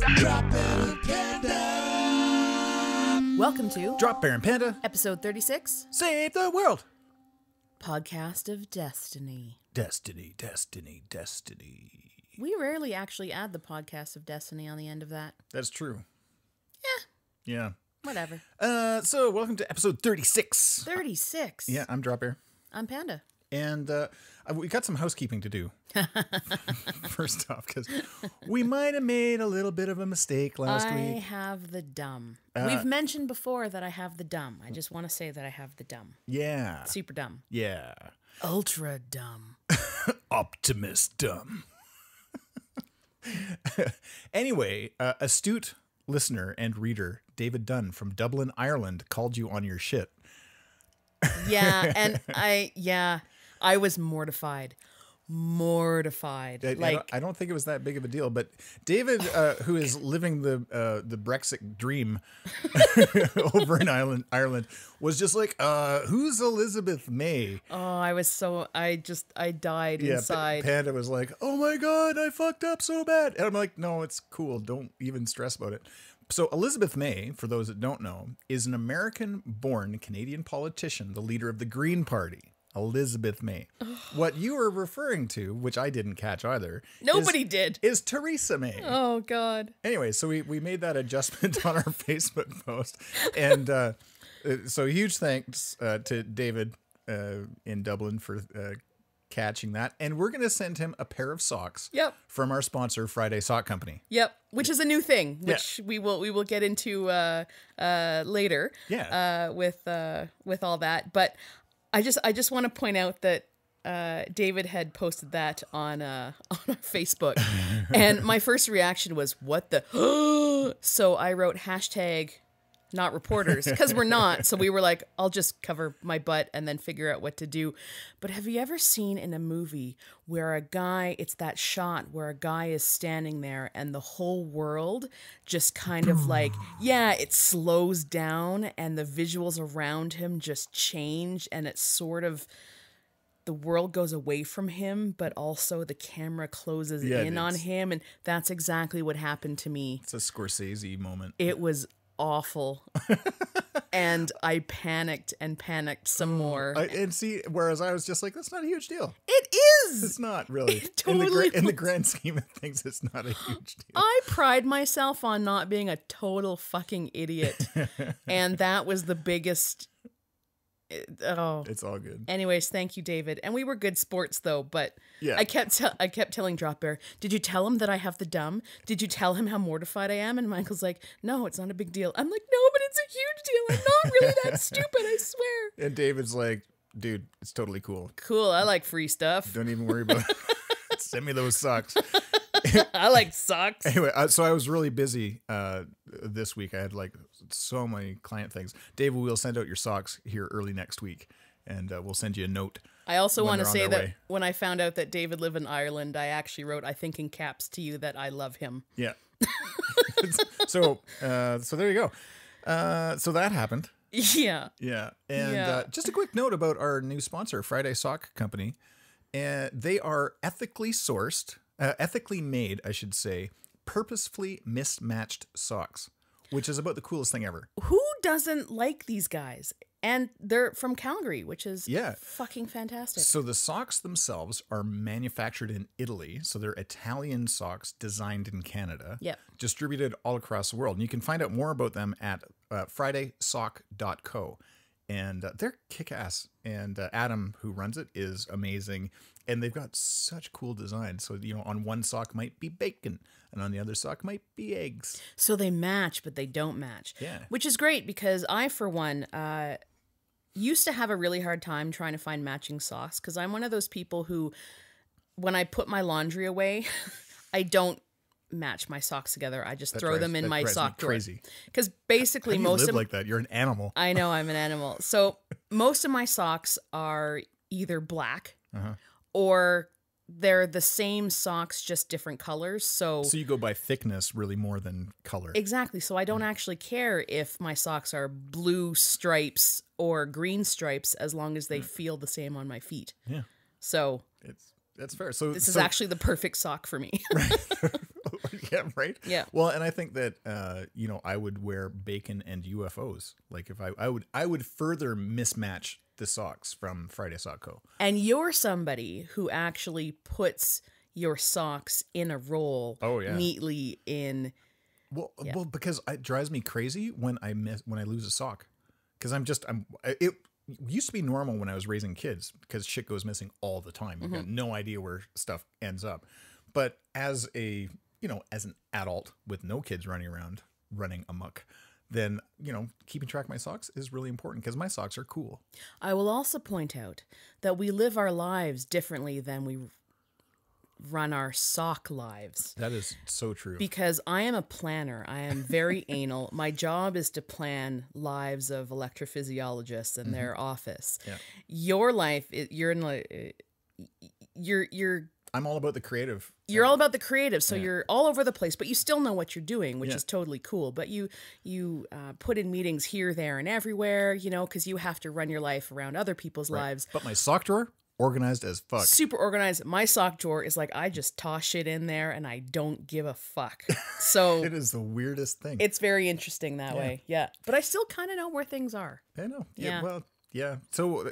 Dropbear and Panda. Welcome to Dropbear and Panda. episode 36, Save the world. Podcast of Destiny. Destiny, destiny, destiny. We rarely actually add the podcast of Destiny on the end of that. That's true. Yeah, Yeah. whatever. So welcome to episode 36. 36. Yeah, I'm Dropbear. I'm Panda. And we got some housekeeping to do. First off, because we might have made a little bit of a mistake last I week. have the dumb. We've mentioned before that I have the dumb. I just want to say that I have the dumb. Yeah. Super dumb. Yeah. Ultra dumb. Optimus dumb. Anyway, astute listener and reader David Dunn from Dublin, Ireland called you on your shit. Yeah, and I was mortified. I don't think it was that big of a deal, but David, who is living the Brexit dream over in Ireland, was just like, "Who's Elizabeth May?" Oh, I died inside. Panda was like, "Oh my god, I fucked up so bad," and I'm like, "No, it's cool. Don't even stress about it." So Elizabeth May, for those that don't know, is an American-born Canadian politician, the leader of the Green Party. Elizabeth May. What you were referring to, which I didn't catch either. Nobody did. Is Theresa May. Oh, God. Anyway, so we made that adjustment on our Facebook post. And so huge thanks to David in Dublin for catching that. And we're going to send him a pair of socks from our sponsor, Friday Sock Company. Yep, which is a new thing, which we will get into later. Yeah. With all that, but I just want to point out that David had posted that on our Facebook, and my first reaction was, "What the?" So I wrote hashtag not reporters, because we're not. So we were like, I'll just cover my butt and then figure out what to do. But have you ever seen in a movie where it's that shot where a guy is standing there and the whole world just kind of like, it slows down and the visuals around him just change, and it's sort of, the world goes away from him, but also the camera closes in on him. And that's exactly what happened to me. It's a Scorsese moment. It was awful. And I panicked some more. Whereas I was just like, that's not a huge deal. It is. It's not really. It totally in the grand scheme of things, it's not a huge deal. I pride myself on not being a total fucking idiot. And that was the biggest. It's all good. Anyways, thank you, David. And we were good sports, though. But yeah. I kept telling Dropbear, "Did you tell him that I have the dumb? Did you tell him how mortified I am?" And Michael's like, "No, it's not a big deal." I'm like, "No, but it's a huge deal. I'm not really that stupid, I swear." And David's like, "Dude, it's totally cool. Cool. I like free stuff. Don't even worry about it. Send me those socks." I like socks. Anyway, so I was really busy this week. I had like so many client things. David, we'll send out your socks here early next week, and we'll send you a note. I also want to say that when I found out that David lived in Ireland, I actually wrote, I think in caps to you, that I love him. Yeah. So there you go. So that happened. Yeah. Yeah. And just a quick note about our new sponsor, Friday Sock Company. They are ethically sourced, ethically made, I should say, purposefully mismatched socks, which is about the coolest thing ever. Who doesn't like these guys? And they're from Calgary, which is fucking fantastic. So the socks themselves are manufactured in Italy. So they're Italian socks designed in Canada, distributed all across the world. And you can find out more about them at fridaysock.co. And they're kick-ass. And Adam, who runs it, is amazing. And they've got such cool designs. So, on one sock might be bacon, and on the other sock might be eggs. So they match, but they don't match. Yeah. Which is great, because I, for one, used to have a really hard time trying to find matching socks, because I'm one of those people who, when I put my laundry away, I don't match my socks together. I just throw them in my sock drawer. Crazy. Because basically most of like that. You're an animal. I know, I'm an animal. So most of my socks are either black or they're the same socks, just different colors. So you go by thickness really more than color. Exactly. So I don't actually care if my socks are blue stripes or green stripes, as long as they feel the same on my feet. Yeah. So That's fair. So this is actually the perfect sock for me. Right. Yeah, right. Yeah. Well, and I think that you know, I would wear bacon and UFOs. Like if I would further mismatch the socks from Friday Sock Co. And you're somebody who actually puts your socks in a roll neatly in. Well, because it drives me crazy when I lose a sock, because it used to be normal when I was raising kids because shit goes missing all the time. You've got no idea where stuff ends up. But as an adult with no kids running amok, then, you know, keeping track of my socks is really important because my socks are cool. I will also point out that we live our lives differently than we run our sock lives. That is so true. Because I am a planner. I am very anal. My job is to plan lives of electrophysiologists in their office. Yeah. Your life, you're I'm all about the creative. You're all about the creative, so you're all over the place, but you still know what you're doing, which is totally cool. But you put in meetings here, there, and everywhere, you know, because you have to run your life around other people's lives. But my sock drawer, organized as fuck. Super organized. My sock drawer is like, I just toss shit in there and I don't give a fuck. So it is the weirdest thing. It's very interesting that way. Yeah. But I still kind of know where things are. I know. Yeah. Well, yeah. So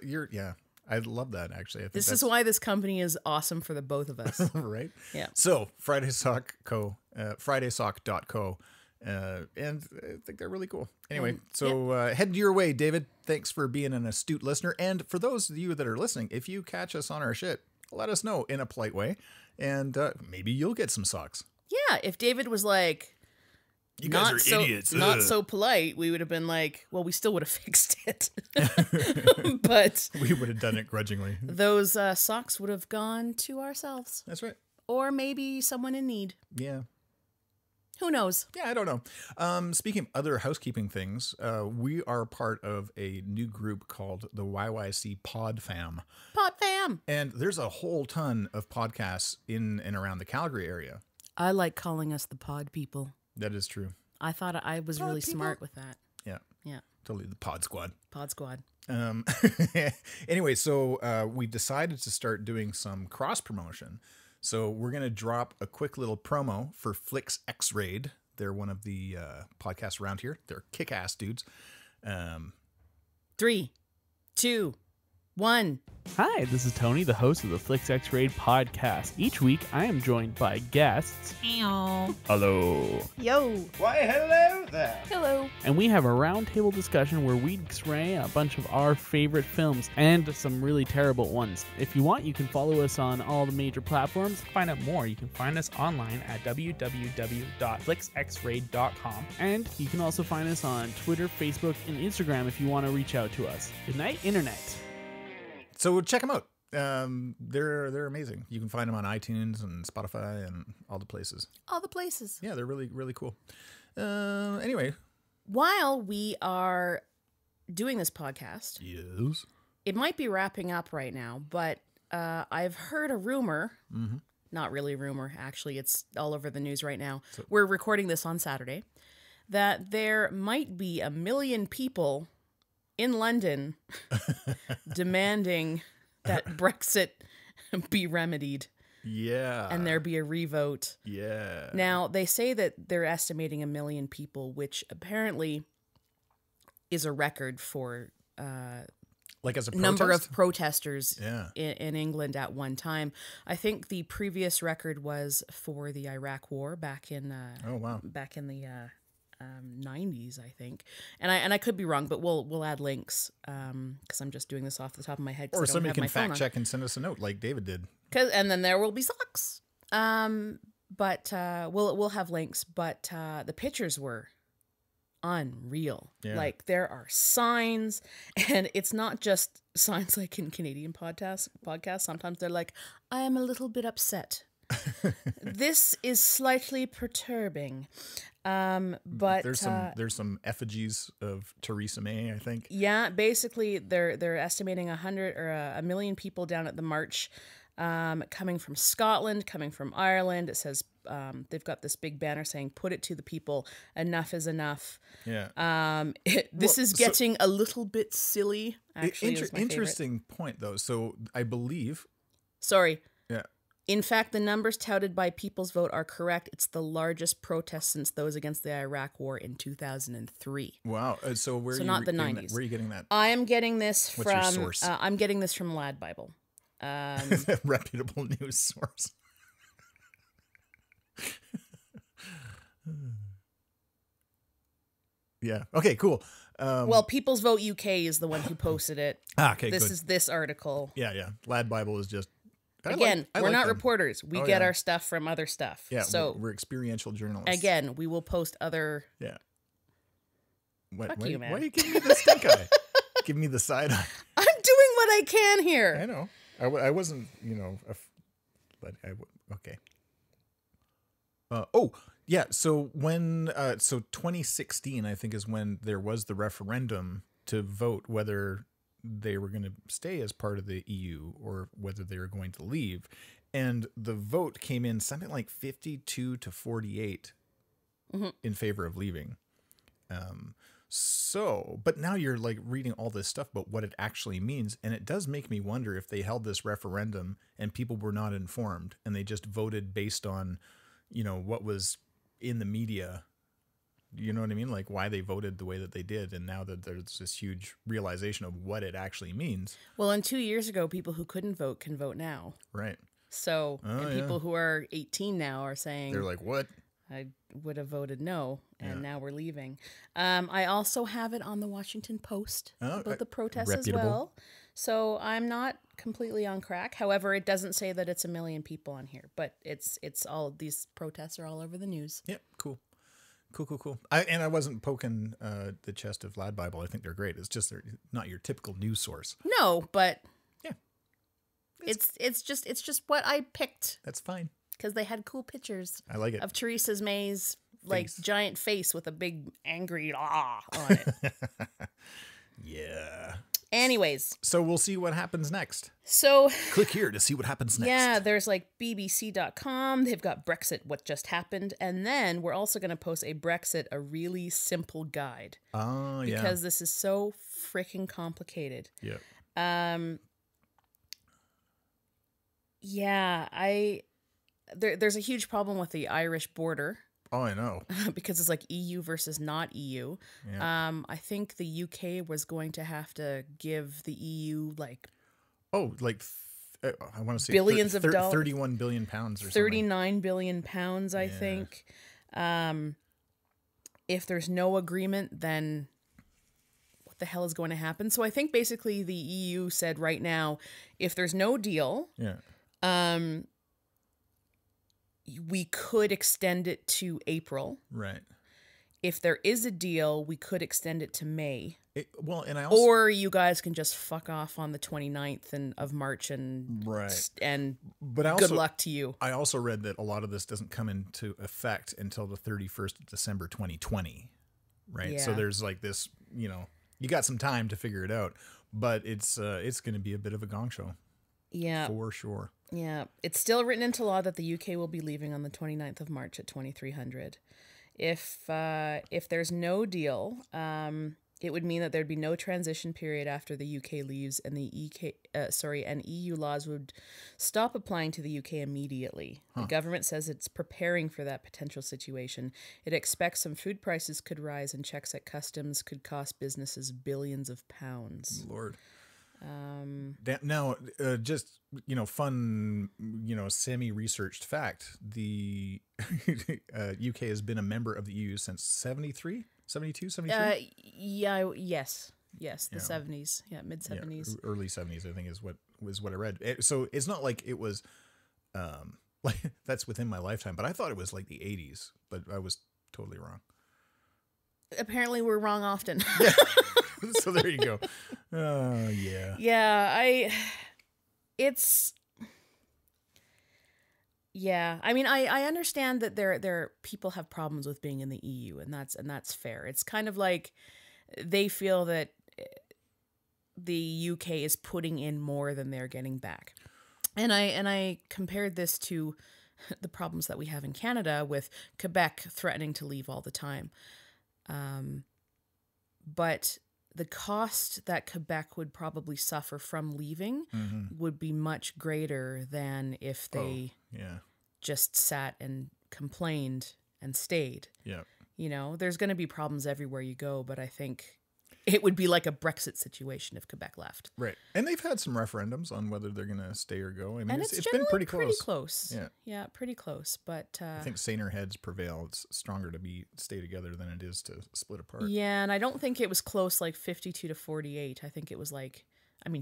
I love that, actually. I think this is why this company is awesome for the both of us. Right? Yeah. So Friday Sock Co, FridaySock.co. And I think they're really cool. Anyway, head your way, David. Thanks for being an astute listener. And for those of you that are listening, if you catch us on our shit, let us know in a polite way. And maybe you'll get some socks. Yeah. If David was like, you guys are idiots. Not so polite, we would have been like, well, we still would have fixed it. But we would have done it grudgingly. Those socks would have gone to ourselves. That's right. Or maybe someone in need. Yeah. Who knows? Yeah, I don't know. Speaking of other housekeeping things, we are part of a new group called the YYC Pod Fam. Pod Fam. And there's a whole ton of podcasts in and around the Calgary area. I like calling us the pod people. That is true. I thought I was pod really people. Smart with that. Yeah. Yeah. Totally the Pod Squad. Pod Squad. Anyway, so we decided to start doing some cross promotion. So we're going to drop a quick little promo for Flix X-Raid. They're one of the podcasts around here. They're kick-ass dudes. 3, 2, 1. Hi, this is Tony, the host of the Flix X-Raid podcast. Each week, I am joined by guests. Ew. Hello. Yo. Why, hello there. Hello. And we have a roundtable discussion where we X-ray a bunch of our favorite films and some really terrible ones. If you want, you can follow us on all the major platforms. To find out more, you can find us online at www.flixxraid.com. And you can also find us on Twitter, Facebook, and Instagram if you want to reach out to us. Good night, Internet. So check them out. They're amazing. You can find them on iTunes and Spotify and all the places. All the places. Yeah, they're really, really cool. Anyway. While we are doing this podcast, yes, it might be wrapping up right now, but I've heard a rumor, not really a rumor, actually, it's all over the news right now. So, we're recording this on Saturday, that there might be 1 million people in London demanding that Brexit be remedied. Yeah. And there be a revote. Yeah. Now, they say that they're estimating 1 million people, which apparently is a record for like as a number of protesters yeah. in England at one time. I think the previous record was for the Iraq War back in back in the 90s, I think, and I could be wrong, but we'll add links because I'm just doing this off the top of my head. Or somebody can fact check and send us a note like David did. And then there will be socks. But we'll have links. But the pictures were unreal. Yeah. Like there are signs, and it's not just signs like in Canadian podcasts. Sometimes they're like, I am a little bit upset. This is slightly perturbing. But there's some effigies of Theresa May, I think. Yeah, basically they're estimating 100 or 1 million people down at the march, coming from Scotland, coming from Ireland. It says they've got this big banner saying "Put it to the people. Enough is enough." Yeah. This is getting a little bit silly. Actually, interesting point though. So I believe. Sorry. Yeah. In fact, the numbers touted by People's Vote are correct. It's the largest protest since those against the Iraq War in 2003. Wow. So where? So are you not the getting 90s. That? Where are you getting that? I am getting this What's your from. source? I'm getting this from Lad Bible. Reputable news source. Yeah. Okay. Cool. Well, People's Vote UK is the one who posted it. Okay. This good. is this article. Yeah. Yeah. Lad Bible is just. Again, we're not them. reporters. We Oh, get yeah. our stuff from other stuff. Yeah. So we're experiential journalists. again, we will post other. Yeah. Fuck you, man. Why are you giving me the stink eye? Give me the side eye. I'm doing what I can I here. know. I wasn't, but okay. Oh, yeah. So when, so 2016, I think, is when there was the referendum to vote whether they were going to stay as part of the EU or whether they were going to leave. And the vote came in something like 52 to 48 in favor of leaving. But now you're like reading all this stuff about what it actually means. And it does make me wonder if they held this referendum and people were not informed and they just voted based on, what was in the media. You know what I mean? Like why they voted the way that they did. And now that there's this huge realization of what it actually means. Well, and 2 years ago, people who couldn't vote can vote now. Right. So, and people who are 18 now are saying, They're like, what? I would have voted no, and now we're leaving. I also have it on the Washington Post about the protests reputable. as well. So I'm not completely on crack. However, it doesn't say that it's 1 million people on here, but it's all these protests are all over the news. Yeah, cool. Cool. I wasn't poking the chest of Lad Bible. I think they're great. It's just they're not your typical news source. No, but Yeah, it's just what I picked that's fine. because they had cool pictures I like it. of Theresa May's Face. giant face with a big angry on it. Yeah. Anyways, So we'll see what happens next. so Click here to see what happens next. yeah, there's like BBC.com. They've got Brexit, what just happened. And then we're also going to post a Brexit, a really simple guide. Oh, yeah. Because this is so freaking complicated. Yeah. Yeah, there's a huge problem with the Irish border Oh, I know. because it's like EU versus not EU. Yeah. I think the UK was going to have to give the EU like Oh, like I want to say Billions of dollars. 31 billion pounds or something. 39 billion pounds, I think. If there's no agreement, then what the hell is going to happen? So I think basically the EU said right now, if there's no deal, Yeah. we could extend it to April. Right. If there is a deal, we could extend it to May. Well, and I also Or you guys can just fuck off on the 29th of March and Right. but I also, good luck to you. I also read that a lot of this doesn't come into effect until the 31st of December 2020. Right? So Yeah. there's like this, you got some time to figure it out, but it's going to be a bit of a gong show. Yeah. For sure. Yeah, it's still written into law that the UK will be leaving on the 29th of March at 2300. If there's no deal, it would mean that there'd be no transition period after the UK leaves, and and EU laws would stop applying to the UK immediately. The government says it's preparing for that potential situation. It expects some food prices could rise, and checks at customs could cost businesses billions of pounds. Lord. Now, just, fun, semi-researched fact, the UK has been a member of the EU since 73, 72, 73? Yes, the 70s, mid-70s. Early 70s, I think, is what I read. So it's not like it was, like that's within my lifetime, but I thought it was like the 80s, but I was totally wrong. Apparently we're wrong often. So there you go. Yeah. Yeah, I mean, I understand that there people have problems with being in the EU, and that's fair. It's kind of like they feel that the UK is putting in more than they're getting back. And I compared this to the problems that we have in Canada with Quebec threatening to leave all the time. But the cost that Quebec would probably suffer from leaving would be much greater than if they Yeah. just sat and complained and stayed. Yeah. You know, there's going to be problems everywhere you go, but I think it would be like a Brexit situation if Quebec left. Right. And they've had some referendums on whether they're going to stay or go. I mean, And it's been generally pretty close. close. Yeah. Yeah, pretty close. But I think saner heads prevail. It's stronger to stay together than it is to split apart. yeah, and I don't think it was close like 52 to 48. I think it was like,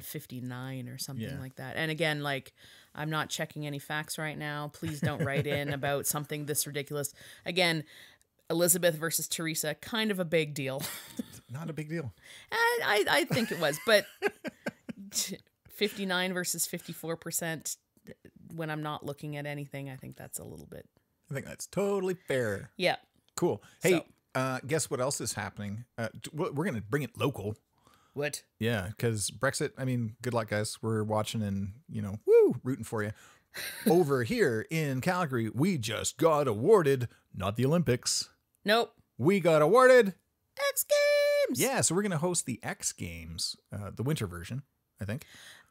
59 or something like that. And again, like, I'm not checking any facts right now. Please don't write in about something this ridiculous. Again, Elizabeth versus Teresa, kind of a big deal. Not a big deal. I think it was, but 59 versus 54% when I'm not looking at anything, I think that's a little bit. I think that's totally fair. Yeah. Cool. Hey, guess what else is happening? We're going to bring it local. What? Yeah, because Brexit, good luck, guys. We're watching and, rooting for you. Over here in Calgary, we just got awarded, not the Olympics. Nope. We got awarded X Games. Yeah, so we're going to host the X Games, the winter version, I think.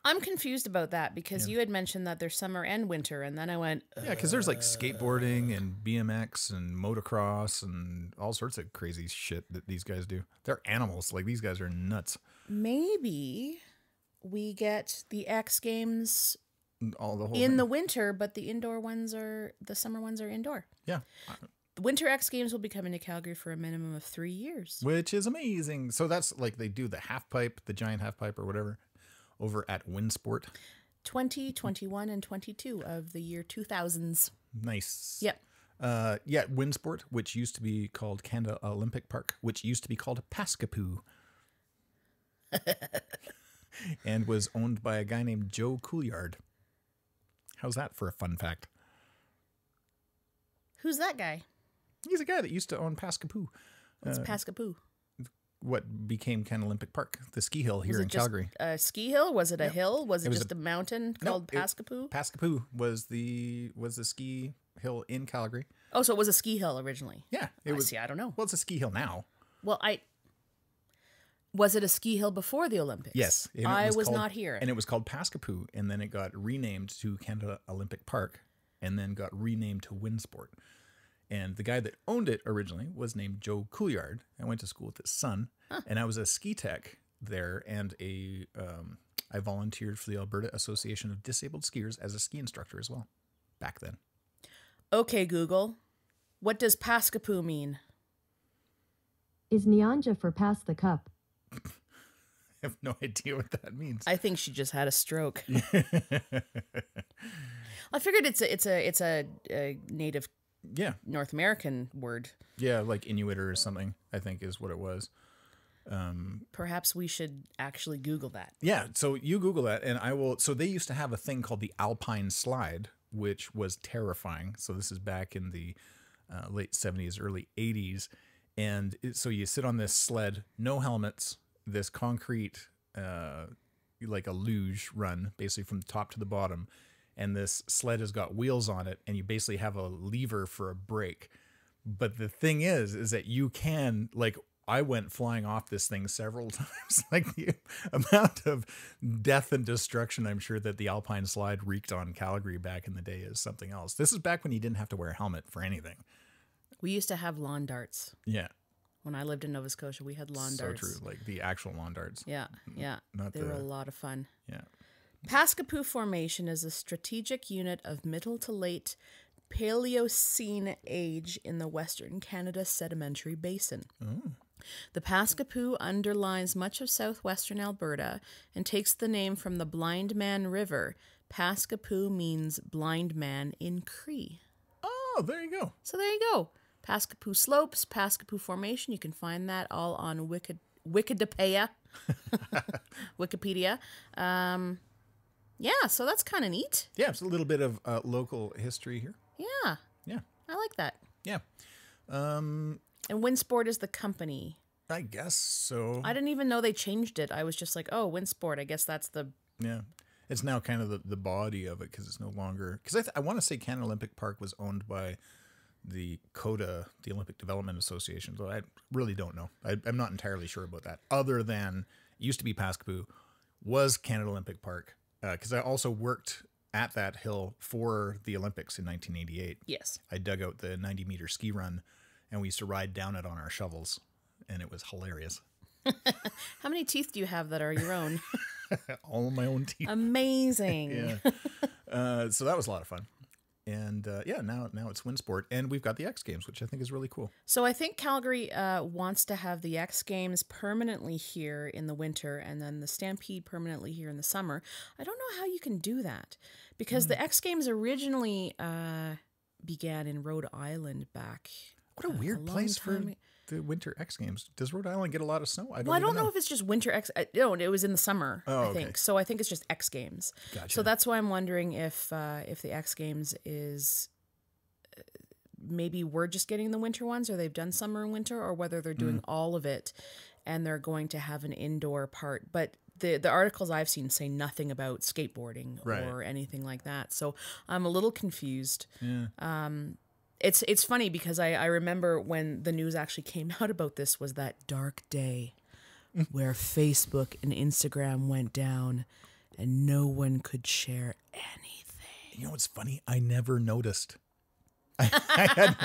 I'm confused about that because you had mentioned that there's summer and winter, and then I went, Yeah, because there's like skateboarding and BMX and motocross and all sorts of crazy shit that these guys do. They're animals. Like, these guys are nuts. maybe we get the X Games The whole in thing. the winter, but the summer ones are indoor. Yeah, The Winter X Games will be coming to Calgary for a minimum of 3 years. which is amazing. So that's like they do the half pipe, the giant half pipe or whatever, over at Windsport. 20, 21, and 22 of the year 2000s. Nice. Yep. Yeah, Windsport, which used to be called Canada Olympic Park, which used to be called Paskapoo. And was owned by a guy named Joe Couillard. How's that for a fun fact? Who's that guy? He's a guy that used to own Paskapoo. What's Paskapoo? What became Canada Olympic Park, the ski hill here Was in it just Calgary. a ski hill? Was it a hill? Was it was just a mountain No, called Paskapoo? Paskapoo was the ski hill in Calgary. Oh, so it was a ski hill originally. Yeah, it was. See, I don't know. Well, it's a ski hill now. Well, was it a ski hill before the Olympics? Yes, and it I was called- not here. and it was called Paskapoo, and then it got renamed to Canada Olympic Park, and then got renamed to Windsport. And the guy that owned it originally was named Joe Couillard. I went to school with his son, and I was a ski tech there, and I volunteered for the Alberta Association of Disabled Skiers as a ski instructor as well, back then. Okay, Google. What does Paskapoo mean? Is Nyanja for pass the cup? I have no idea what that means. I think she just had a stroke. I figured it's a native Yeah, North American word. yeah, like Inuit or something, I think is what it was. Perhaps we should actually Google that. Yeah, so you Google that, and I will. So they used to have a thing called the Alpine Slide, which was terrifying. So this is back in the late 70s, early 80s. And so you sit on this sled, no helmets, this concrete, like a luge run, basically from the top to the bottom. And this sled has got wheels on it, and you basically have a lever for a brake. But the thing is that you can, like, I went flying off this thing several times. Like, the amount of death and destruction I'm sure that the Alpine Slide wreaked on Calgary back in the day is something else. This is back when you didn't have to wear a helmet for anything. We used to have lawn darts. Yeah. When I lived in Nova Scotia, we had lawn darts. So true. Like the actual lawn darts. Yeah, yeah. Not They were a the- lot of fun. Yeah. Paskapoo Formation is a strategic unit of middle to late Paleocene age in the Western Canada Sedimentary Basin. The Paskapoo underlies much of southwestern Alberta and takes the name from the Blind Man River. Paskapoo means blind man in Cree. Oh, there you go. So there you go. Paskapoo Slopes, Paskapoo Formation. You can find that all on Wikipedia. Wikipedia. Yeah, so that's kind of neat. Yeah, it's a little bit of local history here. Yeah, Yeah. I like that. Yeah. And Windsport is the company. I guess so. I didn't even know they changed it. I was just like, oh, Windsport. I guess that's the... Yeah. It's now kind of the body of it because it's no longer... Because I want to say Canada Olympic Park was owned by the CODA, the Olympic Development Association. So I really don't know. I'm not entirely sure about that. Other than it used to be Paskapoo, was Canada Olympic Park, because I also worked at that hill for the Olympics in 1988. Yes. I dug out the 90-meter ski run, and we used to ride down it on our shovels, and it was hilarious. How many teeth do you have that are your own? All my own teeth. Amazing. Yeah. So that was a lot of fun. And now it's WinSport, and we've got the X Games, which I think is really cool. So I think Calgary wants to have the X Games permanently here in the winter, and then the Stampede permanently here in the summer. I don't know how you can do that, because the X Games originally began in Rhode Island back. What a weird place for the winter X Games. Does Rhode Island get a lot of snow? I don't know if it's just winter X. No, it was in the summer. Oh, I think so. I think it's just X Games. Gotcha. So that's why I'm wondering if the X Games is maybe we're just getting the winter ones, or they've done summer and winter, or whether they're doing all of it, and they're going to have an indoor part. But the articles I've seen say nothing about skateboarding or anything like that. So I'm a little confused. Yeah. It's funny because I remember when the news actually came out about this was that dark day where Facebook and Instagram went down and no one could share anything. You know what's funny? I never noticed. I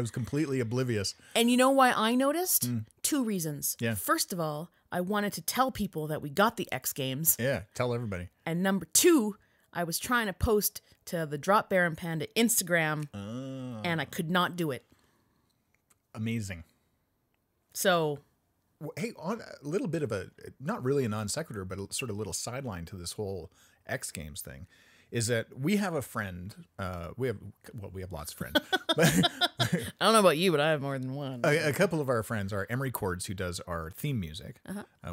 was completely oblivious. And you know why I noticed? 2 reasons. Yeah. First of all, I wanted to tell people that we got the X Games. Yeah, tell everybody. And number 2, I was trying to post to the Dropbear and Panda Instagram, and I could not do it. Amazing. So, hey, on a little bit of a, not really a non sequitur, but a sort of little sideline to this whole X Games thing, is that we have a friend. We have lots of friends. But I don't know about you, but I have more than one. a couple of our friends are Emery Cords, who does our theme music,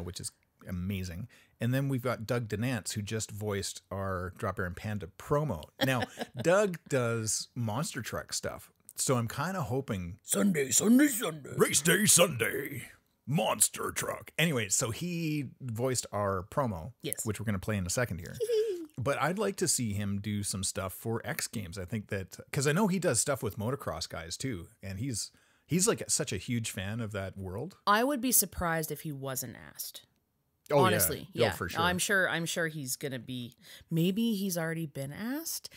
which is amazing. And then we've got Doug Denance, who just voiced our Dropbear and Panda promo. Now, Doug does monster truck stuff. So I'm kind of hoping Sunday. race day Sunday, monster truck. Anyway, so he voiced our promo, Yes. which we're going to play in a second here. But I'd like to see him do some stuff for X Games. I think that, because I know he does stuff with motocross guys too. And he's like such a huge fan of that world. I would be surprised if he wasn't asked. Oh, Honestly, yeah. yeah. Oh, for sure. I'm sure he's gonna be. Maybe he's already been asked,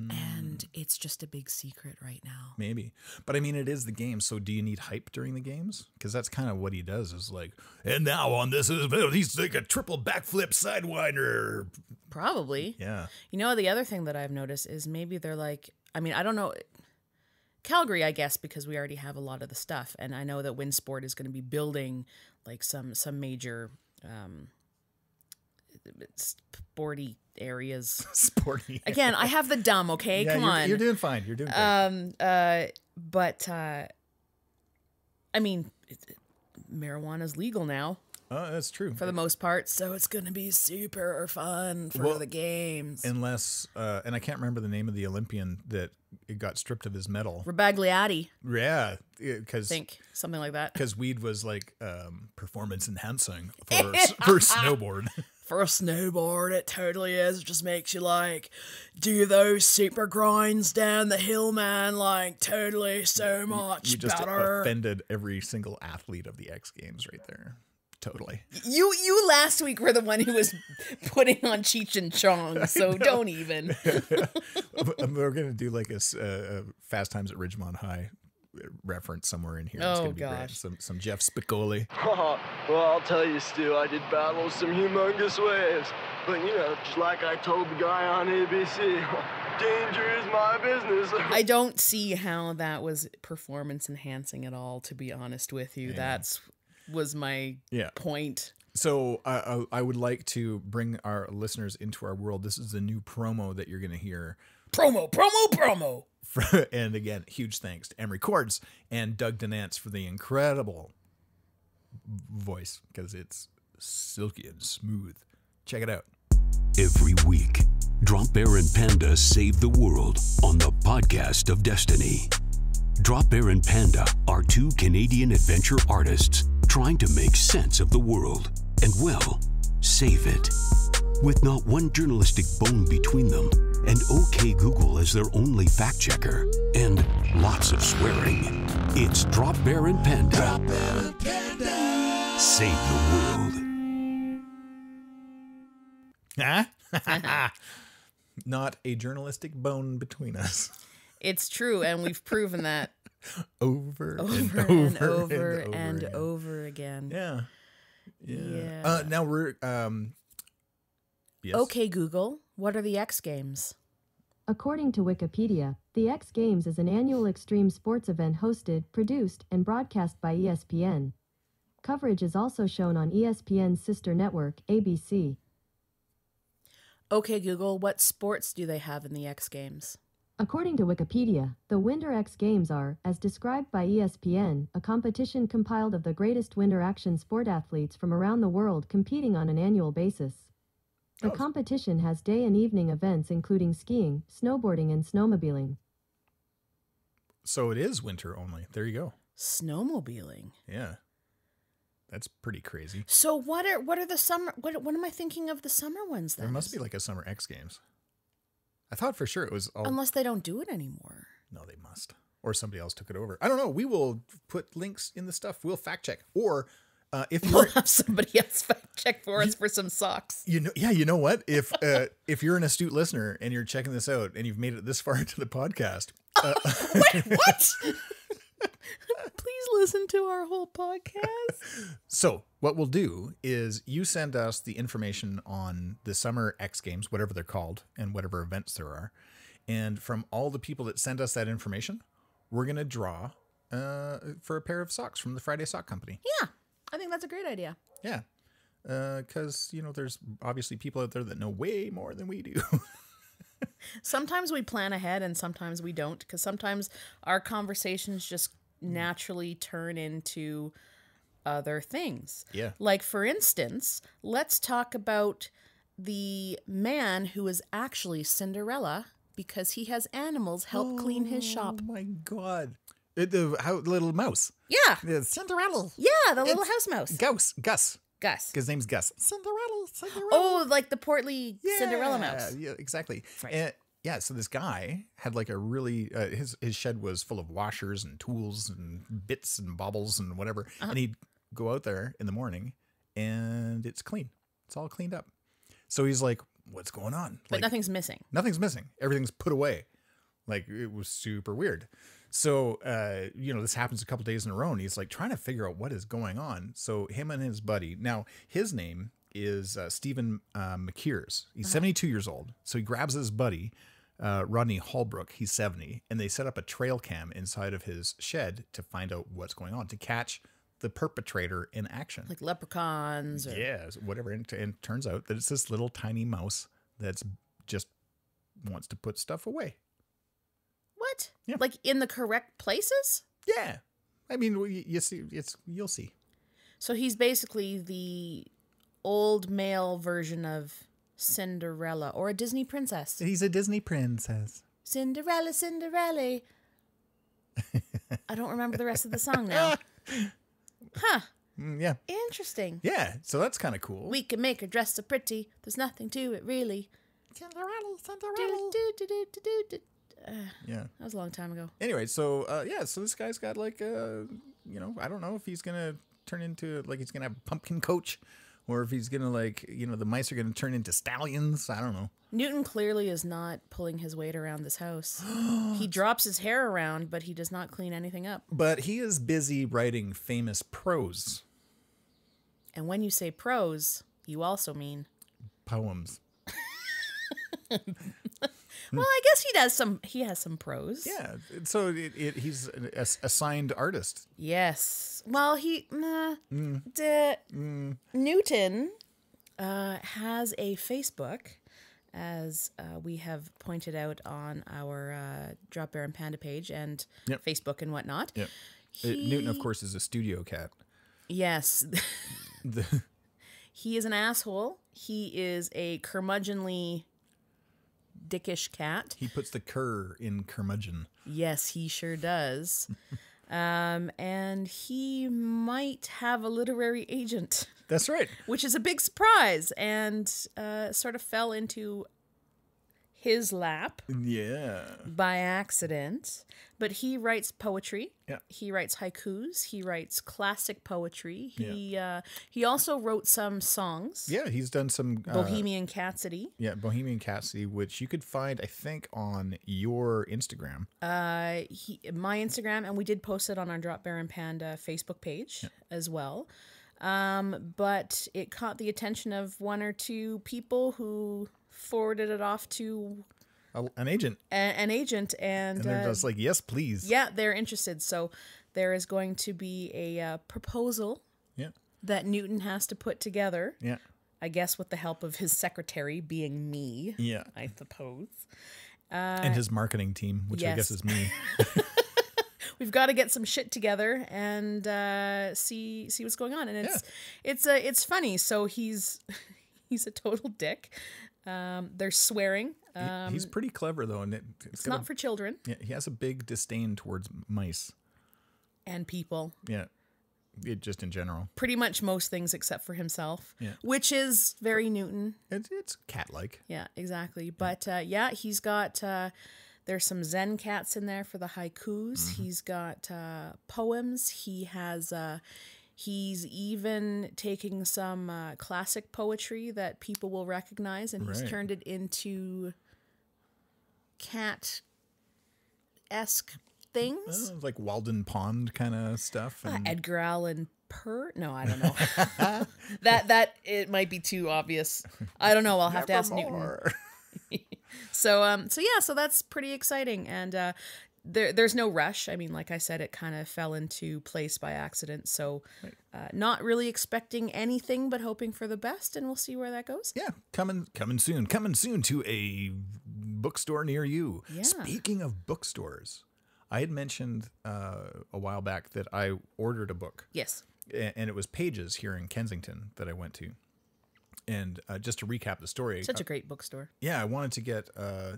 and it's just a big secret right now. Maybe. But I mean, it is the game. So do you need hype during the games? Because that's kind of what he does, is like, and now on this, he's like a triple backflip sidewinder. Probably. Yeah. You know, the other thing that I've noticed is maybe they're like, I mean, I don't know. Calgary, I guess, because we already have a lot of the stuff, and I know that WinSport is going to be building like some major sporty areas. Sporty. Again, I have the dumb, okay? Yeah, Come on. You're doing fine. You're doing great. But I mean, marijuana's legal now Oh, that's true. for the most part, so it's going to be super fun for the games. Unless, and I can't remember the name of the Olympian that it got stripped of his medal. Rebagliati, Yeah, I because think, something like that. weed was like performance enhancing for snowboard. For a snowboard, it totally is. It just makes you like do those super grinds down the hill, man. Like totally so much You just better. offended every single athlete of the X Games right there. Totally. You last week were the one who was putting on Cheech and Chong, so don't even. We're gonna do like a Fast Times at Ridgemont High reference somewhere in here. It's Oh, gonna be gosh. great. Some Jeff Spicoli. Well, I'll tell you, Stu, I did battle some humongous waves. But, you know, just like I told the guy on ABC, danger is my business. I don't see how that was performance enhancing at all, to be honest with you. That's was my point. So I would like to bring our listeners into our world. This is the new promo that you're going to hear. Promo. And again, huge thanks to Emery Cords and Doug Denance for the incredible voice, because it's silky and smooth. Check it out. Every week, Dropbear and Panda save the world on the podcast of destiny. Dropbear and Panda are 2 Canadian adventure artists trying to make sense of the world and, well, save it. With not one journalistic bone between them and OK Google as their only fact checker, and lots of swearing. It's Dropbear and Panda. Dropbear and Panda. Save the world. Huh? Not a journalistic bone between us. It's true, and we've proven that Over and over again. Yeah. Yeah. Now we're yes. Okay, Google, what are the X Games? According to Wikipedia, the X Games is an annual extreme sports event hosted, produced, and broadcast by ESPN. Coverage is also shown on ESPN's sister network, ABC. Okay, Google, what sports do they have in the X Games? According to Wikipedia, the Winter X Games are, as described by ESPN, a competition compiled of the greatest winter action sport athletes from around the world competing on an annual basis. The competition has day and evening events including skiing, snowboarding, and snowmobiling. So it is winter only. There you go. Snowmobiling. Yeah. That's pretty crazy. So what are the summer? What am I thinking of the summer ones then? There must be like a summer X Games. I thought for sure it was all... Unless they don't do it anymore. No, they must. Or somebody else took it over. I don't know. We will put links in the stuff. We'll fact check. Or if We'll you're... have somebody else fact check for us for some socks. You know what? If you're an astute listener and you're checking this out and you've made it this far into the podcast... Wait, what? Please listen to our whole podcast. So what we'll do is you send us the information on the summer X Games, whatever they're called, and whatever events there are. And from all the people that send us that information, we're going to draw for a pair of socks from the Friday Sock Company. Yeah, I think that's a great idea. Yeah. Because, there's obviously people out there that know way more than we do. Sometimes we plan ahead and sometimes we don't, because sometimes our conversations just naturally turn into other things. Yeah. Like, for instance, let's talk about the man who is actually Cinderella because he has animals help clean his shop. Oh my God. The little mouse. Yeah. Yeah, Cinderella. Yeah, the little house mouse. Gus. Gus. His name's Gus. Cinderella. Oh, like the portly Cinderella mouse. Yeah, exactly. Right. And yeah, so this guy had like a really his shed was full of washers and tools and bits and baubles and whatever. And he'd go out there in the morning and it's clean. It's all cleaned up. So he's like, what's going on? But like, nothing's missing. Nothing's missing. Everything's put away. Like, it was super weird. So, this happens a couple days in a row, and he's like trying to figure out what is going on. So him and his buddy, now his name is Stephen McKeers. He's 72 years old. So he grabs his buddy, Rodney Holbrook. He's 70, and they set up a trail cam inside of his shed to find out what's going on, to catch the perpetrator in action. Like leprechauns. Or... Yeah, whatever. And it turns out that it's this little tiny mouse that's just wants to put stuff away. What? Yeah. Like in the correct places? Yeah. I mean, you'll see. So he's basically the old male version of Cinderella or a Disney princess. He's a Disney princess. Cinderella, Cinderella. I don't remember the rest of the song now. Huh. Yeah. Interesting. Yeah. So that's kind of cool. We can make her dress so pretty. There's nothing to it, really. Cinderella, yeah. That was a long time ago. Anyway, so so this guy's got like I don't know if he's gonna turn into like he's gonna have a pumpkin coach, or if he's gonna like the mice are gonna turn into stallions. I don't know. Newton clearly is not pulling his weight around this house. He drops his hair around, but he does not clean anything up. But he is busy writing famous prose. And when you say prose, you also mean poems. Well, I guess he has some prose. Yeah. So he's a signed artist. Yes. Well, Newton has a Facebook, as we have pointed out on our Dropbear and Panda page and Facebook and whatnot. Yep. Newton, of course, is a studio cat. Yes. He is an asshole. He is a curmudgeonly, dickish cat. He puts the cur in curmudgeon. Yes, he sure does. And he might have a literary agent. That's right. Which is a big surprise, and sort of fell into his lap Yeah. by accident. But he writes poetry. Yeah. He writes haikus. He writes classic poetry. He also wrote some songs. Yeah, he's done some Bohemian Cassidy. Yeah, Bohemian Cassidy, which you could find, I think, on your Instagram. My Instagram, and we did post it on our Dropbear and Panda Facebook page as well. But it caught the attention of one or two people who forwarded it off to An agent. an agent, and And they're just like, yes, please. yeah, they're interested. So there is going to be a proposal Yeah. that Newton has to put together. Yeah. I guess with the help of his secretary, being me. Yeah. I suppose. And his marketing team, which I guess yes. is me. We've got to get some shit together and see what's going on. And it's funny. So he's a total dick. They're swearing. He's pretty clever, though. And It's not for children Yeah, he has a big disdain towards mice. and people. Yeah. Just in general. Pretty much most things except for himself, Yeah. which is very Newton. It's cat-like. Yeah, exactly. But he's got there's some Zen cats in there for the haikus. He's got poems. He has he's even taking some classic poetry that people will recognize, and he's Right. turned it into cat-esque things. Like Walden Pond kind of stuff. And Edgar Allan Poe? No, I don't know. that it might be too obvious. I don't know. I'll have to ask Newton. Nevermore. So that's pretty exciting, and there's no rush. I mean, like I said, it kind of fell into place by accident. So, not really expecting anything, but hoping for the best, and we'll see where that goes. Yeah, coming soon to a bookstore near you. Yeah. Speaking of bookstores, I had mentioned a while back that I ordered a book. Yes. And it was Pages here in Kensington that I went to. And just to recap the story, Such a great bookstore. yeah, I wanted to get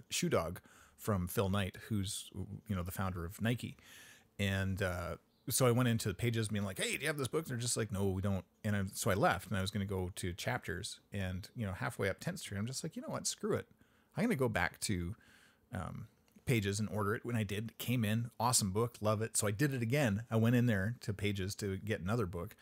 Shoe Dog from Phil Knight, who's the founder of Nike, and so I went into Pages being like, "Hey, do you have this book?" And they're just like, "No, we don't." And so I left, and I was going to go to Chapters, and halfway up 10th Street, I'm just like, you know what, screw it, I'm going to go back to Pages and order it. When I did, came in, awesome book, love it. So I did it again. I went in there to Pages to get another book.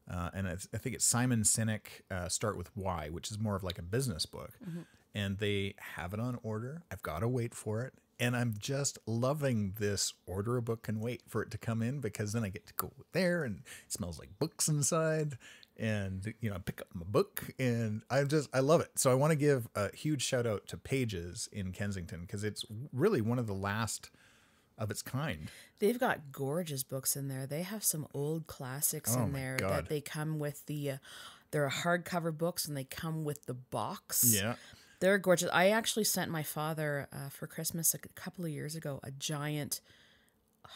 And I think it's Simon Sinek, Start With Why, which is more of like a business book. Mm-hmm. And they have it on order. I've got to wait for it. And I'm just loving this order a book and wait for it to come in, because then I get to go there and it smells like books inside. And, I pick up my book and I love it. So I want to give a huge shout out to Pages in Kensington, because it's really one of the last of its kind. They've got gorgeous books in there. They have some old classics Oh in my there God. that they come with they're hardcover books, and they come with the box. Yeah. They're gorgeous. I actually sent my father for Christmas a couple of years ago a giant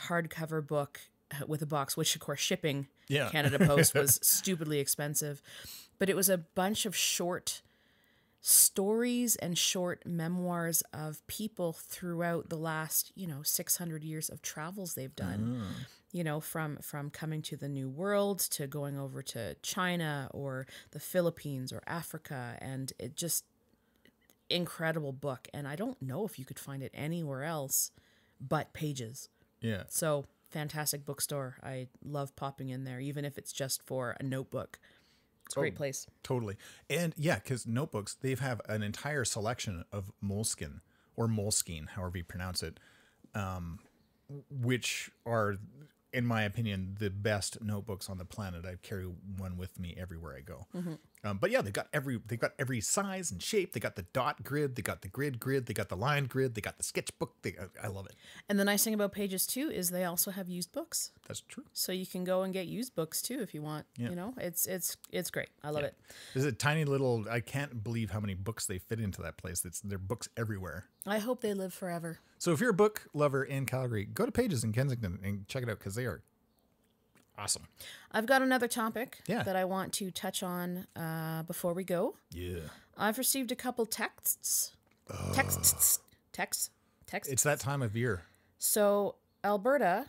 hardcover book with a box, which of course shipping Yeah. Canada Post was stupidly expensive. But it was a bunch of short stories and short memoirs of people throughout the last 600 years of travels they've done. From coming to the New World to going over to China or the Philippines or Africa, and it just incredible book. And I don't know if you could find it anywhere else but Pages. Yeah. So fantastic bookstore. I love popping in there, even if it's just for a notebook. It's a great place. Totally. And yeah, because notebooks, they have an entire selection of Moleskine, or Moleskine, however you pronounce it, which are, in my opinion, the best notebooks on the planet. I carry one with me everywhere I go. Mm-hmm. But yeah, they've got every size and shape. They got the dot grid, they got the grid, they got the line grid, they got the sketchbook. I love it. And the nice thing about Pages too is they also have used books. That's true. So you can go and get used books too if you want. Yeah. It's great. I love it. There's a tiny little, I can't believe how many books they fit into that place. There are books everywhere. I hope they live forever. So if you're a book lover in Calgary, go to Pages in Kensington and check it out, because they are awesome. I've got another topic Yeah. that I want to touch on before we go. Yeah. I've received a couple texts. Texts. It's that time of year. So Alberta,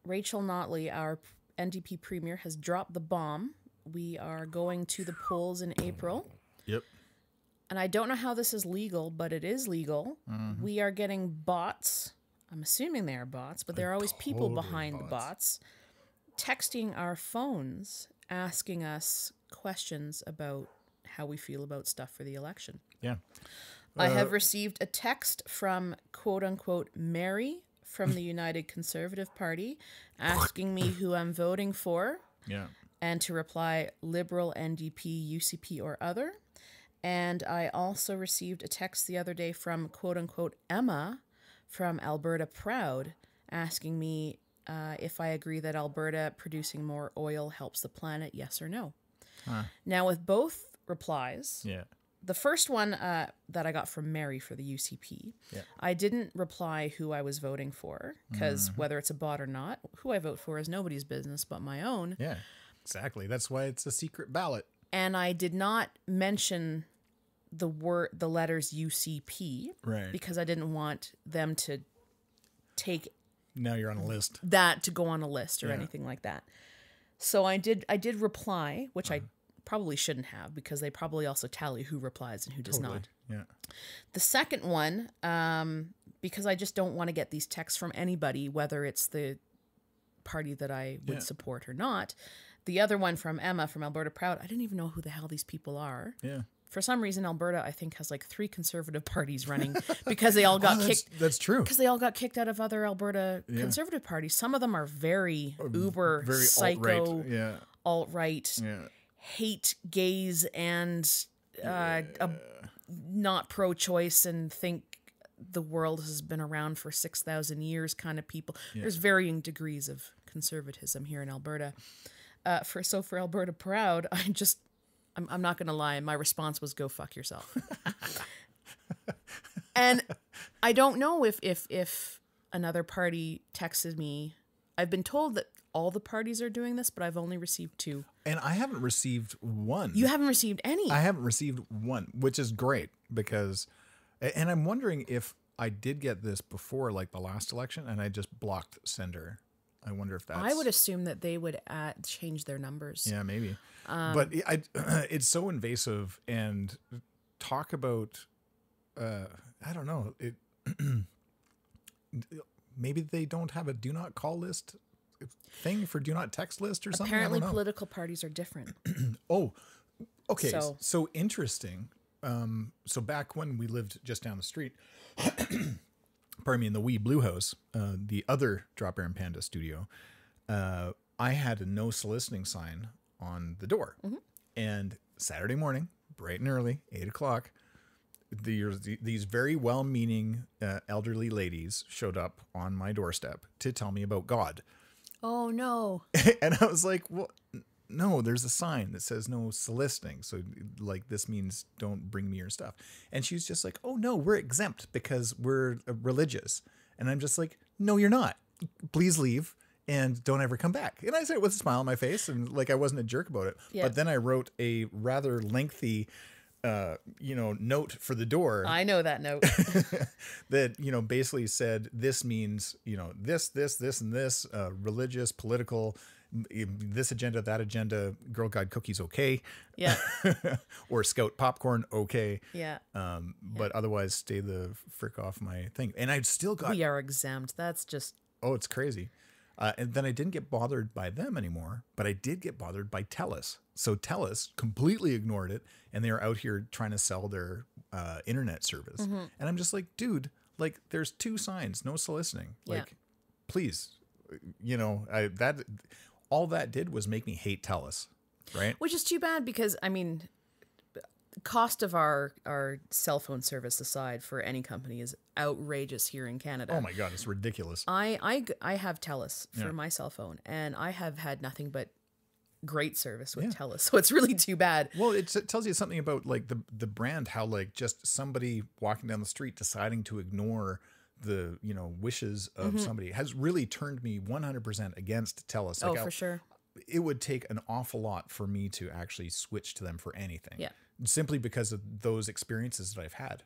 Rachel Notley, our NDP premier, has dropped the bomb. We are going to the polls in April. Yep. and I don't know how this is legal, but it is legal. We are getting bots. I'm assuming they are bots, but there are always people totally behind the bots texting our phones, asking us questions about how we feel about stuff for the election. Yeah. I have received a text from quote unquote Mary from the United Conservative Party asking me who I'm voting for. Yeah. And to reply Liberal, NDP, UCP, or other. And I also received a text the other day from quote unquote Emma from Alberta Proud asking me if I agree that Alberta producing more oil helps the planet, yes or no. Now, with both replies, the first one that I got from Mary for the UCP, I didn't reply who I was voting for because whether it's a bot or not, who I vote for is nobody's business but my own. Yeah, exactly. That's why it's a secret ballot. And I did not mention the letters UCP, Right? Because I didn't want them to take Now you're on a list. that to go on a list or anything like that. So I did reply, which I probably shouldn't have because they probably also tally who replies and who does not. Yeah. The second one, because I just don't want to get these texts from anybody, whether it's the party that I would support or not. The other one from Emma from Alberta Proud, I didn't even know who the hell these people are. Yeah. For some reason, Alberta, I think, has like 3 conservative parties running because they all got kicked. That's true. Because they all got kicked out of other Alberta conservative parties. Some of them are very uber Very psycho, alt-right. Yeah. alt-right, Yeah. hate gays and not pro-choice and think the world has been around for 6,000 years kind of people. There's varying degrees of conservatism here in Alberta. For Alberta Proud, I'm not going to lie. My response was, go fuck yourself. And I don't know if another party texted me. I've been told that all the parties are doing this, but I've only received 2. And I haven't received one. You haven't received any? I haven't received one, which is great because, and I'm wondering if I did get this before like the last election and I just blocked sender. I wonder if that's... I would assume that they would change their numbers. Yeah, maybe. But it's so invasive and talk about, I don't know, maybe they don't have a do not call list thing for do not text list or something. Apparently political parties are different. Oh, okay. So interesting. So back when we lived just down the street, pardon me, in the wee blue house, the other Dropbear and Panda studio, I had a no soliciting sign on the door. And Saturday morning, bright and early, 8 o'clock, these very well-meaning elderly ladies showed up on my doorstep to tell me about God. Oh, no. And I was like, well, no, there's a sign that says no soliciting. So like, this means don't bring me your stuff. And she's just like, oh no, we're exempt because we're religious. And I'm just like, no, you're not. Please leave and don't ever come back. And I said it with a smile on my face and like, I wasn't a jerk about it. Yeah. But then I wrote a rather lengthy, note for the door. I know that note. That, basically said, this means, this, and this, religious, political, this agenda, that agenda, Girl Guide cookies, okay. Yeah. Or Scout popcorn, okay. Yeah. But otherwise stay the frick off my thing. And I'd still got... We are exempt. That's just... Oh, it's crazy. And then I didn't get bothered by them anymore, but I did get bothered by TELUS. So TELUS completely ignored it, and they were out here trying to sell their internet service. And I'm just like, dude, like, there's 2 signs, no soliciting. Like, please, all that did was make me hate TELUS, right? Which is too bad because, I mean, cost of our cell phone service aside for any company is outrageous here in Canada. Oh my God, it's ridiculous. I have TELUS for my cell phone, and I have had nothing but great service with TELUS, so it's really too bad. Well, it tells you something about like the brand, how like just somebody walking down the street deciding to ignore the wishes of somebody has really turned me 100% against TELUS. Like, for sure. It would take an awful lot for me to actually switch to them for anything. Yeah. Simply because of those experiences that I've had.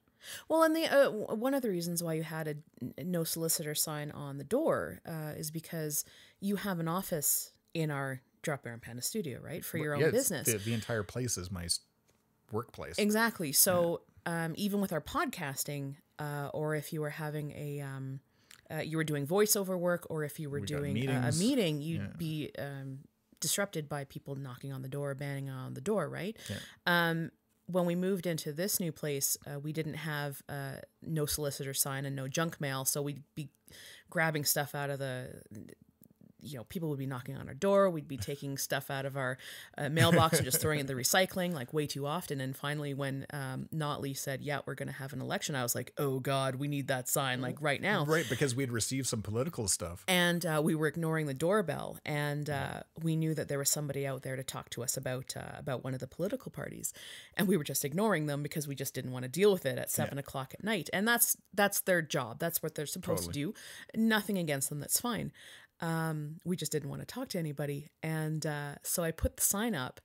Well, and the one of the reasons why you had a no solicitor sign on the door is because you have an office in our Dropbear and Panda studio, right? For your own business. The entire place is my workplace. Exactly. So even with our podcasting, or if you were having you were doing voiceover work, or if you were doing a meeting, you'd be disrupted by people knocking on the door, banging on the door, right? Yeah. When we moved into this new place, we didn't have no solicitor sign and no junk mail, so we'd be grabbing stuff out of people would be knocking on our door. We'd be taking stuff out of our mailbox and just throwing it in the recycling like way too often. And finally, when Notley said, yeah, we're going to have an election, I was like, oh God, we need that sign like right now. Right, because we'd received some political stuff. And we were ignoring the doorbell. And we knew that there was somebody out there to talk to us about one of the political parties. And we were just ignoring them because we just didn't want to deal with it at 7 o'clock at night. And that's their job. That's what they're supposed to do. Nothing against them. That's fine. We just didn't want to talk to anybody. And so I put the sign up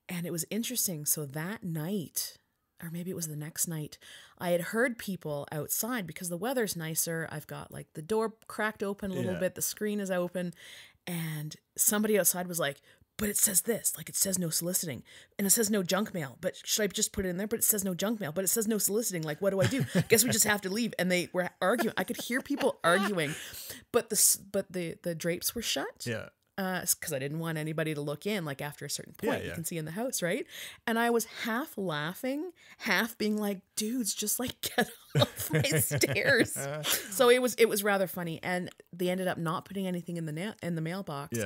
and it was interesting. So that night, or maybe it was the next night, I had heard people outside because the weather's nicer. I've got like the door cracked open a little bit. The screen is open. And somebody outside was like, but it says this, like it says no soliciting and it says no junk mail, but should I just put it in there? But it says no junk mail, but it says no soliciting. Like, what do I do? Guess we just have to leave. And they were arguing. I could hear people arguing, but the drapes were shut. Yeah. Because I didn't want anybody to look in, like after a certain point, you can see in the house, right? And I was half laughing, half being like, dudes, just like get off my stairs. So it was rather funny, and they ended up not putting anything in the mailbox,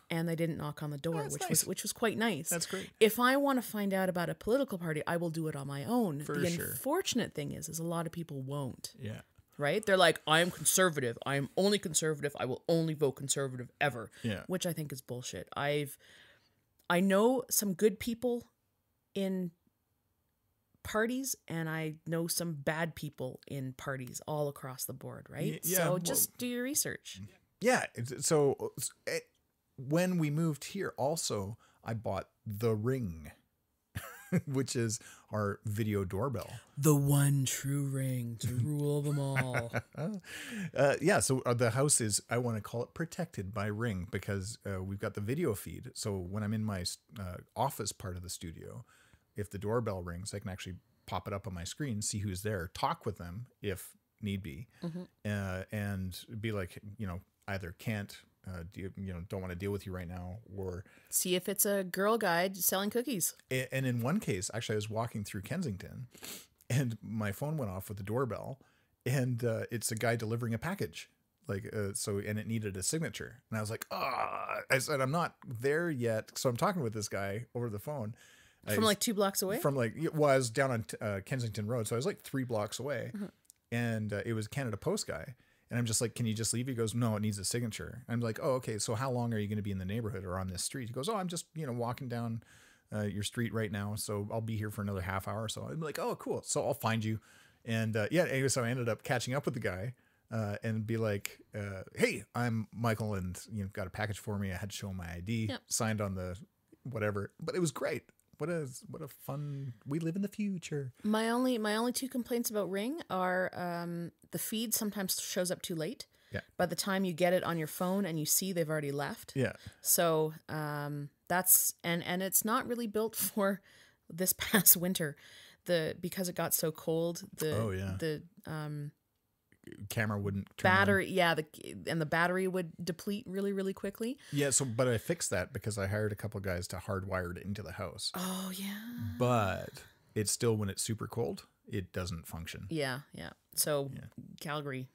and they didn't knock on the door, which was quite nice. That's great. If I want to find out about a political party, I will do it on my own. For the sure. unfortunate thing is a lot of people won't. Yeah. Right? They're like, I am conservative. I am only conservative. I will only vote conservative ever. Yeah. Which I think is bullshit. I know some good people in parties, and I know some bad people in parties all across the board, right? Yeah, so just do your research. Yeah. So when we moved here, also, I bought the Ring, which is our video doorbell. The one true ring to rule them all. So the house is, I want to call it protected by Ring, because we've got the video feed. So when I'm in my office part of the studio, if the doorbell rings, I can actually pop it up on my screen, see who's there, talk with them if need be, and be like, either can't, don't want to deal with you right now, or see if it's a girl guide selling cookies. And in one case, actually, I was walking through Kensington and my phone went off with the doorbell, and it's a guy delivering a package. And it needed a signature. And I was like, I said, I'm not there yet. So I'm talking with this guy over the phone. From like 2 blocks away? I was down on Kensington Road. So I was like 3 blocks away. And it was Canada Post guy. And I'm just like, can you just leave? He goes, no, it needs a signature. I'm like, oh, okay. So how long are you going to be in the neighborhood or on this street? He goes, oh, I'm just, walking down your street right now. So I'll be here for another half hour or so. I'm like, oh, cool. So I'll find you. And anyway, so I ended up catching up with the guy and be like, hey, I'm Michael, and you've got a package for me. I had to show him my ID, signed on the whatever. But it was great. What a fun, we live in the future. My only 2 complaints about Ring are the feed sometimes shows up too late. Yeah. By the time you get it on your phone and you see they've already left. Yeah. So that's and it's not really built for this past winter. Because it got so cold, the camera wouldn't turn battery on. The battery would deplete really, really quickly. Yeah, but I fixed that because I hired a couple guys to hardwire it into the house. Oh yeah. But it's still, when it's super cold, it doesn't function. Yeah. So Calgary.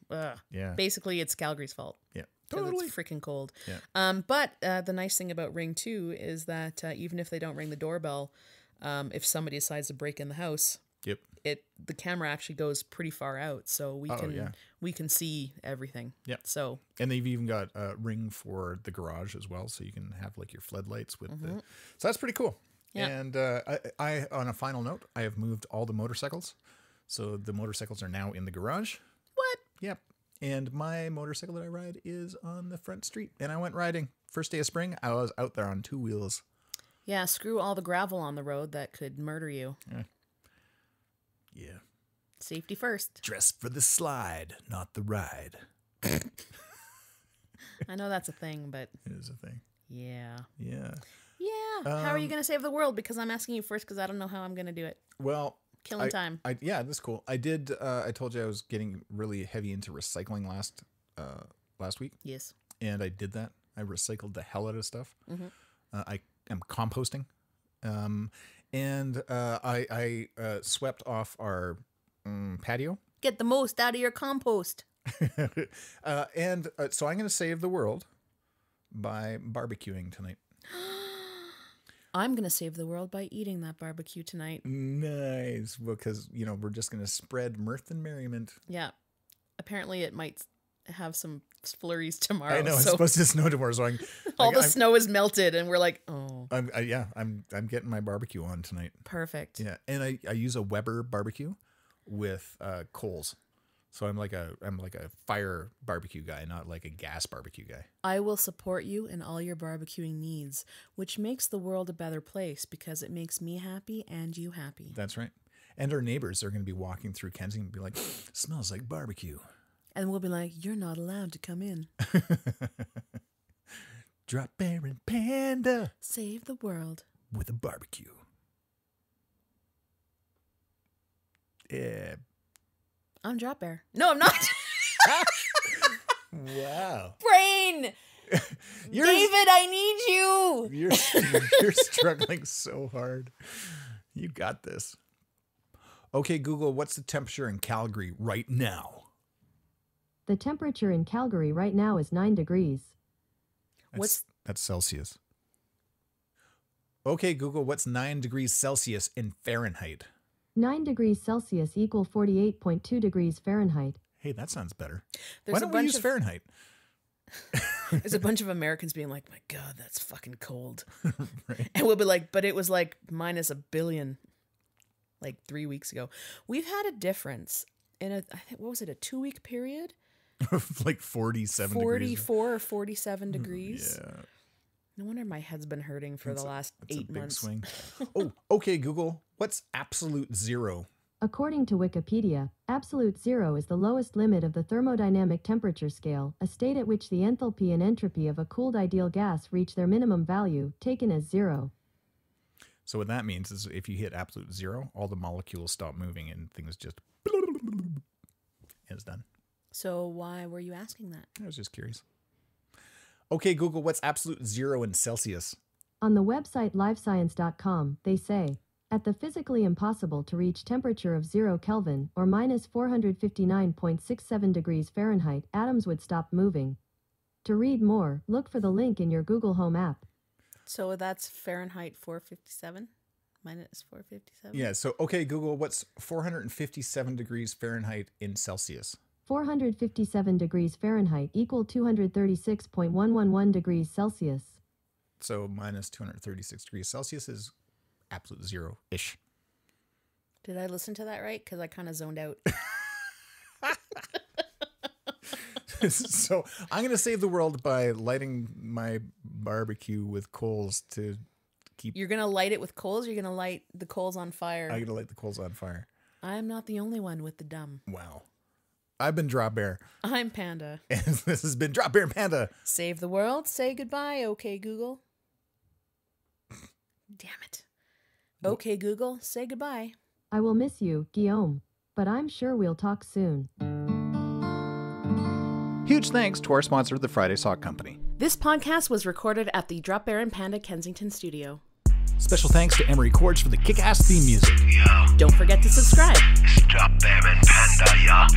Yeah. Basically it's Calgary's fault. Yeah. Totally. It's freaking cold. Yeah. But the nice thing about Ring too is that even if they don't ring the doorbell, if somebody decides to break in the house, the camera actually goes pretty far out, so we can see everything. Yeah. So, and they've even got a Ring for the garage as well, so you can have like your floodlights with the. So that's pretty cool. Yeah. And I on a final note, I have moved all the motorcycles, so the motorcycles are now in the garage. What? Yep. And my motorcycle that I ride is on the front street, and I went riding. First day of spring, I was out there on 2 wheels. Yeah, screw all the gravel on the road that could murder you. Yeah. Safety first. Dress for the slide, not the ride. I know that's a thing, but... It is a thing. Yeah. Yeah. Yeah. How are you going to save the world? Because I'm asking you first because I don't know how I'm going to do it. Well, Killing time. Yeah, that's cool. I did. I told you I was getting really heavy into recycling last week. Yes. And I did that. I recycled the hell out of stuff. Mm-hmm. I am composting. And I swept off our patio. Get the most out of your compost. And so I'm going to save the world by barbecuing tonight. I'm going to save the world by eating that barbecue tonight. Nice. Because, we're just going to spread mirth and merriment. Yeah. Apparently it might have some flurries tomorrow. I know. It's supposed to snow tomorrow. So all the snow is melted and we're like, oh. I'm getting my barbecue on tonight. Perfect. Yeah. And I use a Weber barbecue with coals. So I'm like a fire barbecue guy, not like a gas barbecue guy. I will support you in all your barbecuing needs, which makes the world a better place because it makes me happy and you happy. That's right. And our neighbors are going to be walking through Kensington and be like, smells like barbecue. And we'll be like, you're not allowed to come in. Dropbear and Panda. Save the world. With a barbecue. Yeah. I'm Dropbear. No, I'm not. Wow. Brain. David, I need you. You're struggling so hard. You got this. Okay, Google, what's the temperature in Calgary right now? The temperature in Calgary right now is 9 degrees. That's Celsius. Okay, Google, what's 9 degrees Celsius in Fahrenheit? 9 degrees Celsius equal 48.2 degrees Fahrenheit. Hey, that sounds better. There's Why don't we use Fahrenheit? There's a bunch of Americans being like, my God, that's fucking cold. Right. And we'll be like, but it was like minus a billion like 3 weeks ago. We've had a difference in I think, what was it, a 2-week period? Like 47 44 degrees. or 47 degrees. Yeah. No wonder my head's been hurting for the last 8 months. Swing. Oh, okay, Google. What's absolute zero? According to Wikipedia, absolute zero is the lowest limit of the thermodynamic temperature scale, a state at which the enthalpy and entropy of a cooled ideal gas reach their minimum value, taken as zero. So what that means is if you hit absolute zero, all the molecules stop moving and things just and it's done. So why were you asking that? I was just curious. Okay, Google, what's absolute zero in Celsius? On the website livescience.com, they say, at the physically impossible to reach temperature of 0 Kelvin, or minus 459.67 degrees Fahrenheit, atoms would stop moving. To read more, look for the link in your Google Home app. So that's Fahrenheit 457? Minus 457? Yeah, so, okay, Google, what's 457 degrees Fahrenheit in Celsius? 457 degrees Fahrenheit equal 236.111 degrees Celsius. So minus 236 degrees Celsius is absolute zero-ish. Did I listen to that right? Because I kind of zoned out. So I'm going to save the world by lighting my barbecue with coals to keep... You're going to light it with coals? Or you're going to light the coals on fire? I'm going to light the coals on fire. I'm not the only one with the dumb. Wow. I've been Dropbear. I'm Panda. And this has been Dropbear and Panda. Save the world. Say goodbye, okay, Google. Damn it. Okay, Google, say goodbye. I will miss you, Guillaume, but I'm sure we'll talk soon. Huge thanks to our sponsor, the Friday Sock Company. This podcast was recorded at the Dropbear and Panda Kensington studio. Special thanks to Emery Cords for the kick-ass theme music. Don't forget to subscribe. Dropbear and Panda, yeah.